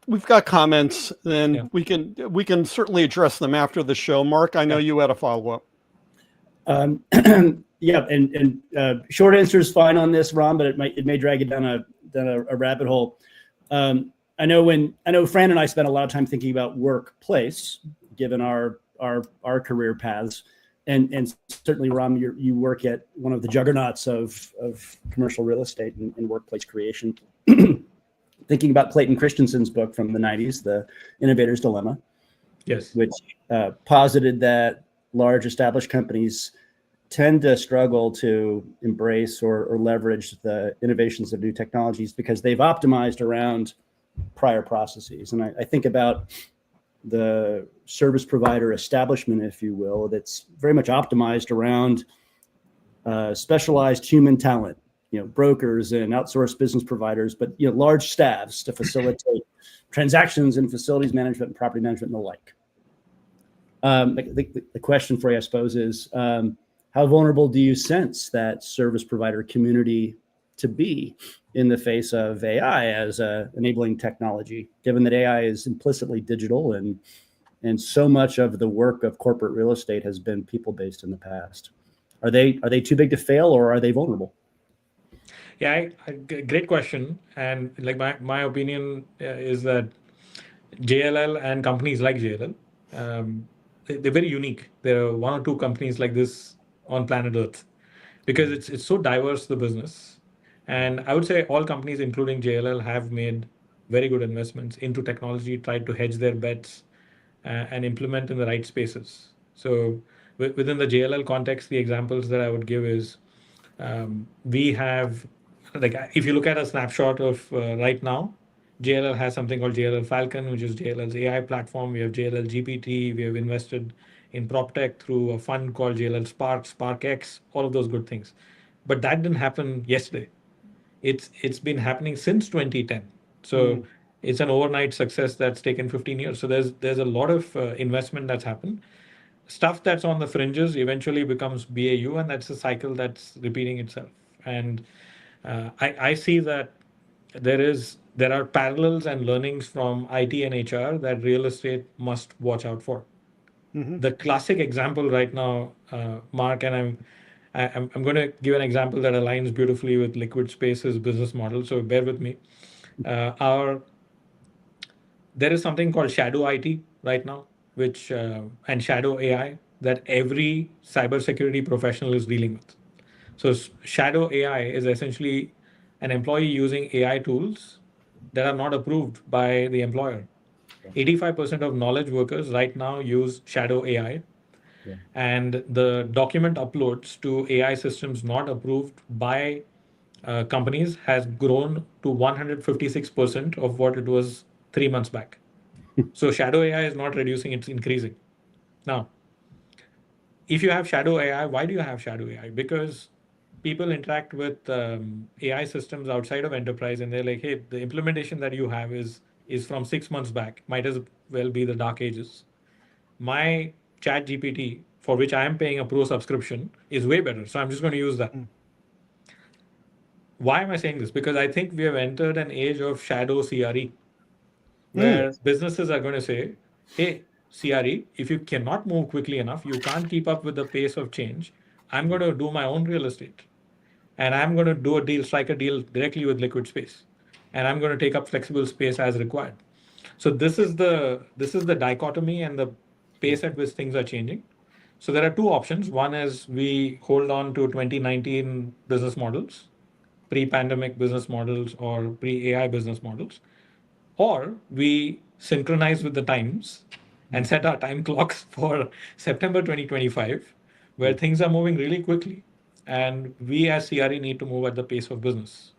we've got comments, and Yeah. we can certainly address them after the show. Mark, I know you had a follow up. Yeah, and short answer is fine on this, Ram, but it may drag you down a rabbit hole. I know Fran and I spent a lot of time thinking about workplace, given our career paths, and certainly, Ram, you work at one of the juggernauts of commercial real estate and workplace creation. Thinking about Clayton Christensen's book from the 90s, The Innovator's Dilemma, Yes. which posited that large established companies tend to struggle to embrace or leverage the innovations of new technologies because they've optimized around prior processes. And I think about the service provider establishment, if you will, that's very much optimized around specialized human talent, brokers and outsourced business providers, but large staffs to facilitate transactions in facilities management and property management and the like. The question for you, I suppose, is how vulnerable do you sense that service provider community to be in the face of AI as a enabling technology, given that AI is implicitly digital and so much of the work of corporate real estate has been people-based in the past? Are they too big to fail, or are they vulnerable? Yeah, great question. And like my opinion is that JLL and companies like JLL, they're very unique. There are one or two companies like this on planet Earth because it's so diverse, the business. And I would say all companies, including JLL, have made very good investments into technology, tried to hedge their bets and implement in the right spaces. So within the JLL context, the examples that I would give is we have, like, if you look at a snapshot of right now, JLL has something called JLL Falcon, which is JLL's AI platform. We have JLL GPT. We have invested in PropTech through a fund called JLL Spark, SparkX, all of those good things. But that didn't happen yesterday. It's been happening since 2010. So it's an overnight success that's taken 15 years. So there's a lot of investment that's happened. Stuff that's on the fringes eventually becomes BAU, and that's a cycle that's repeating itself. And I see that there are parallels and learnings from IT and HR that real estate must watch out for. The classic example right now, Mark, and I'm going to give an example that aligns beautifully with LiquidSpace's business model. So bear with me. There is something called shadow IT right now, which and shadow AI that every cybersecurity professional is dealing with. So shadow AI is essentially an employee using AI tools that are not approved by the employer. 85% of knowledge workers right now use shadow AI. Yeah. And the document uploads to AI systems not approved by companies has grown to 156% of what it was 3 months back. So shadow AI is not reducing, it's increasing. Now, if you have shadow AI, why do you have shadow AI? Because people interact with AI systems outside of enterprise, and they're like, hey, the implementation that you have is from 6 months back. Might as well be the dark ages. My chat GPT, for which I am paying a pro subscription, is way better. So I'm just going to use that. Why am I saying this? Because I think we have entered an age of shadow CRE, where businesses are going to say, hey, CRE, if you cannot move quickly enough, you can't keep up with the pace of change. I'm going to do my own real estate. And I'm going to do a deal, strike a deal directly with LiquidSpace. And I'm going to take up flexible space as required. So this is the dichotomy and the pace at which things are changing. So there are two options. One is we hold on to 2019 business models, pre-pandemic business models, or pre-AI business models, or we synchronize with the times and set our time clocks for September 2025, where things are moving really quickly. And we as CRE need to move at the pace of business.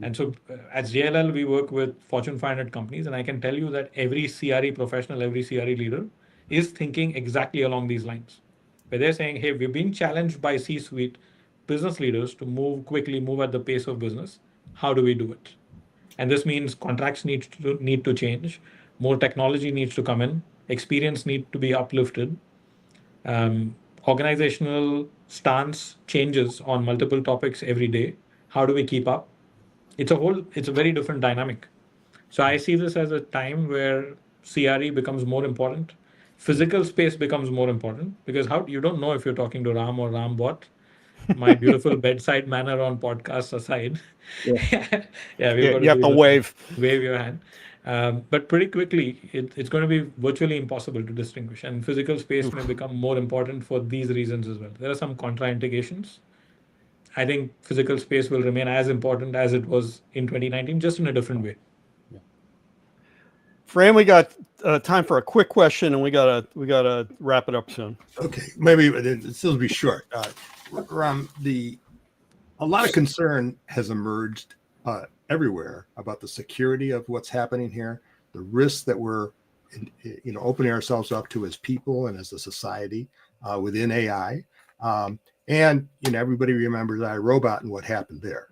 And so at JLL, we work with Fortune 500 companies. And I can tell you that every CRE professional, every CRE leader is thinking exactly along these lines, where they're saying, hey, we've been challenged by C-suite business leaders to move quickly, move at the pace of business. How do we do it? And this means contracts need to change, more technology needs to come in, experience need to be uplifted, um, organizational stance changes on multiple topics every day. How do we keep up? It's a very different dynamic. So I see this as a time where CRE becomes more important. Physical space becomes more important because how you don't know if you're talking to Ram or Ram bot. My beautiful bedside manner on podcasts aside, Yeah. yeah, we've Yeah, got to you have do to the wave. wave your hand. But pretty quickly, it's going to be virtually impossible to distinguish, and physical space may Oof. become more important for these reasons as well. There are some contraindications. I think physical space will remain as important as it was in 2019, just in a different way. Fran, we got time for a quick question, and we gotta wrap it up soon. Okay, maybe it still be short. Ram, a lot of concern has emerged everywhere about the security of what's happening here, the risks that we're opening ourselves up to as people and as a society within AI. And everybody remembers iRobot and what happened there.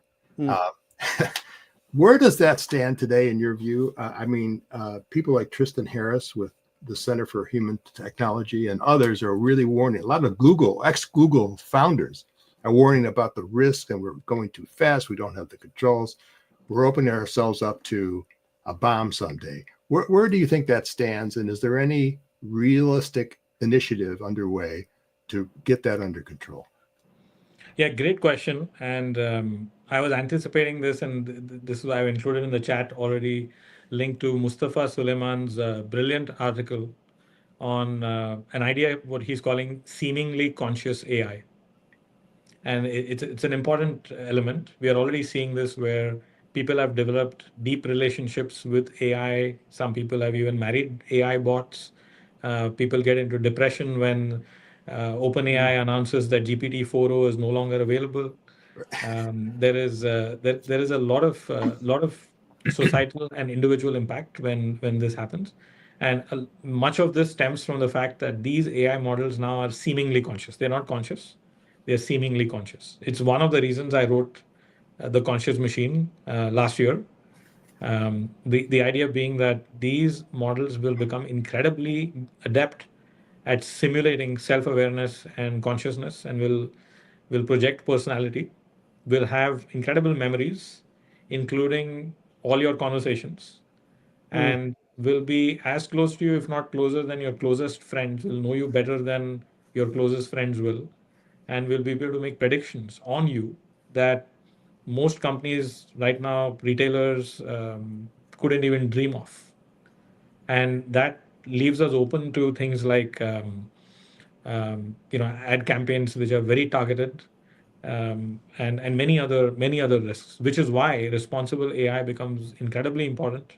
Where does that stand today in your view? People like Tristan Harris with the Center for Human Technology and others are really warning. A lot of ex-Google founders are warning about the risk, and we're going too fast. We don't have the controls. We're opening ourselves up to a bomb someday. Where do you think that stands? And is there any realistic initiative underway to get that under control? Yeah, great question. And I was anticipating this, and this is why I've included in the chat already linked to Mustafa Suleiman's brilliant article on an idea, what he's calling seemingly conscious AI. And it's an important element. We are already seeing this where people have developed deep relationships with AI. Some people have even married AI bots. People get into depression when OpenAI announces that GPT-4o is no longer available. There is a lot of societal and individual impact when this happens, and much of this stems from the fact that these AI models now are seemingly conscious. They're not conscious; they're seemingly conscious. It's one of the reasons I wrote The Conscious Machine last year. The idea being that these models will become incredibly adept at simulating self-awareness and consciousness, and will project personality, will have incredible memories, including all your conversations, and will be as close to you, if not closer than your closest friends, will know you better than your closest friends will, and will be able to make predictions on you that most companies right now, retailers, couldn't even dream of. And that leaves us open to things like ad campaigns which are very targeted, and many other risks, which is why responsible AI becomes incredibly important.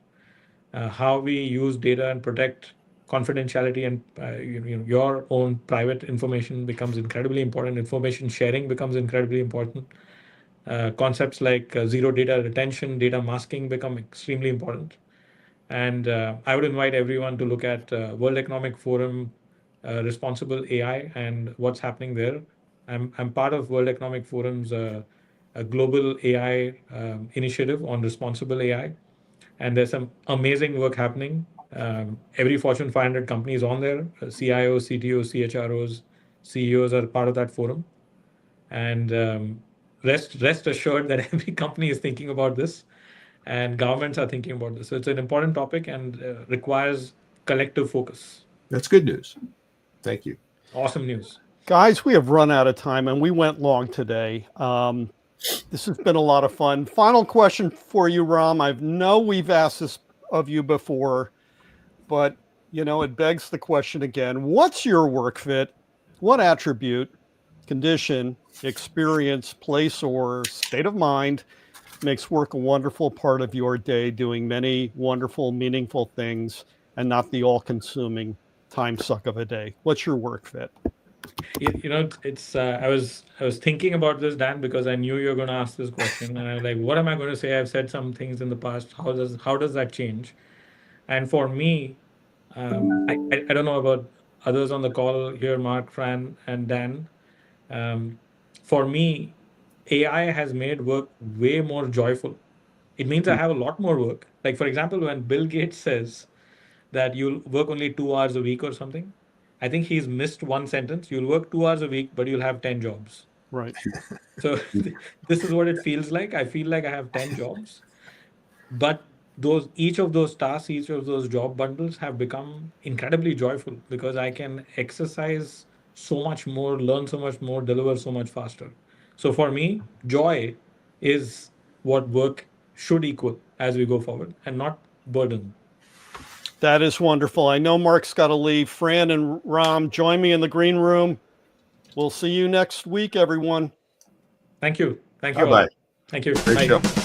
How we use data and protect confidentiality and your own private information becomes incredibly important. Information sharing becomes incredibly important. Concepts like zero data retention, data masking become extremely important. And I would invite everyone to look at World Economic Forum responsible AI and what's happening there. I'm part of World Economic Forum's a global AI initiative on responsible AI, and there's some amazing work happening. Every Fortune 500 company is on there. CIOs, CTOs, CHROs, CEOs are part of that forum, and rest assured that every company is thinking about this, and governments are thinking about this. So it's an important topic and requires collective focus. That's good news. Thank you. Awesome news. Guys, we have run out of time, and we went long today. This has been a lot of fun. Final question for you, Ram. I know we've asked this of you before, but it begs the question again. What's your work fit? What attribute, condition, experience, place, or state of mind makes work a wonderful part of your day, doing many wonderful, meaningful things, and not the all-consuming time suck of a day? What's your work fit? It's I was thinking about this, Dan, because I knew you were going to ask this question, and I was like, what am I going to say? I've said some things in the past. How does that change? And for me, I don't know about others on the call here, Mark, Fran, and Dan. For me, AI has made work way more joyful. It means I have a lot more work. Like, for example, when Bill Gates says that you'll work only 2 hours a week or something, I think he's missed one sentence. You'll work 2 hours a week, but you'll have 10 jobs. Right. So this is what it feels like. I feel like I have 10 jobs, but each of those tasks, each of those job bundles have become incredibly joyful because I can exercise so much more, learn so much more, deliver so much faster. So for me, joy is what work should equal as we go forward, and not burden. That is wonderful. I know Mark's got to leave. Fran and Ram, join me in the green room. We'll see you next week, everyone. Thank you. Thank you all. Bye-bye. Thank you. Great Bye. show.